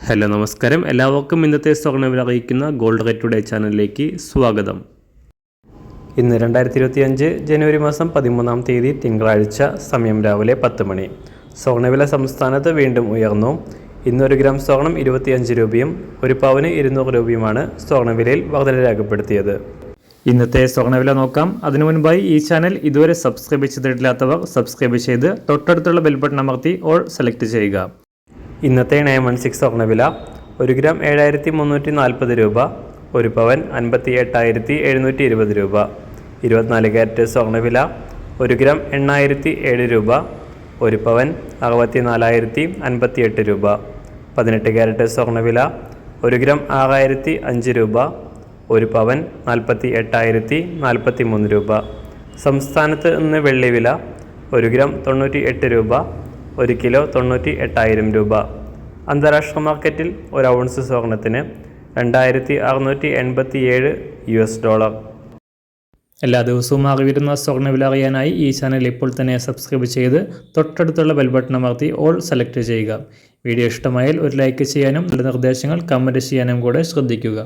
Hello നമസ്കാരം, എല്ലാവർക്കും ഇന്നത്തെ സ്വർണ്ണവില അറിയിക്കുന്ന ഗോൾഡ് റേറ്റ് ടുഡേ ചാനലിലേക്ക് സ്വാഗതം. ഇന്ന് 2025 ജനുവരി മാസം 13-ാം തീയതി തിങ്കളാഴ്ച, സമയം രാവിലെ 10 മണി. സ്വർണ്ണവില സംസ്ഥാനത്ത് വീണ്ടും ഉയർന്നു. ഇന്ന് 1 ഗ്രാം സ്വർണം 25 രൂപയും 1 പവന് 200 രൂപയുമാണ് സ്വർണ്ണവിലയിൽ വർധന രേഖപ്പെടുത്തിയത്. ഇന്നത്തെ സ്വർണ്ണവില നോക്കാം. അതിനു മുൻപായി ഈ ചാനൽ ഇതുവരെ സബ്സ്ക്രൈബ് ചെയ്തിട്ടില്ലാത്തവർ സബ്സ്ക്രൈബ് ചെയ്ത് തൊട്ടടുത്തുള്ള ബെൽ ബട്ടൺ അമർത്തി ഓൾ സെലക്ട് ചെയ്യുക. ഇന്നത്തെ 916 സ്വർണ്ണവില 1 ഗ്രാം 7340 രൂപ, 1 പവൻ 58,720 രൂപ. 24 ക്യാരറ്റ് സ്വർണ്ണവില 1 ഗ്രാം 8007 രൂപ, 1 പവൻ 64,058 രൂപ. 18 ക്യാരറ്റ് സ്വർണ്ണവില 1 ഗ്രാം 6005 രൂപ, 1 പവൻ 48,043 രൂപ. സംസ്ഥാനത്ത് ഇന്ന് വെള്ളിവില 1 ഗ്രാം 98 രൂപ, 1 കിലോ 98,000 രൂപ. അന്താരാഷ്ട്ര മാർക്കറ്റിൽ 1 ഔൺസ് സ്വർണത്തിന് 2687 $. എല്ലാ ദിവസവും അറിവിരുന്ന സ്വർണ്ണവില അറിയാനായി ഈ ചാനൽ ഇപ്പോൾ തന്നെ സബ്സ്ക്രൈബ് ചെയ്ത് തൊട്ടടുത്തുള്ള ബെൽ ബട്ടൺ അമർത്തി ഓൾ സെലക്ട് ചെയ്യുക. വീഡിയോ ഇഷ്ടമായാൽ ഒരു ലൈക്ക് ചെയ്യാനും നല്ല നിർദ്ദേശങ്ങൾ കമൻറ്റ് ചെയ്യാനും കൂടെ ശ്രദ്ധിക്കുക.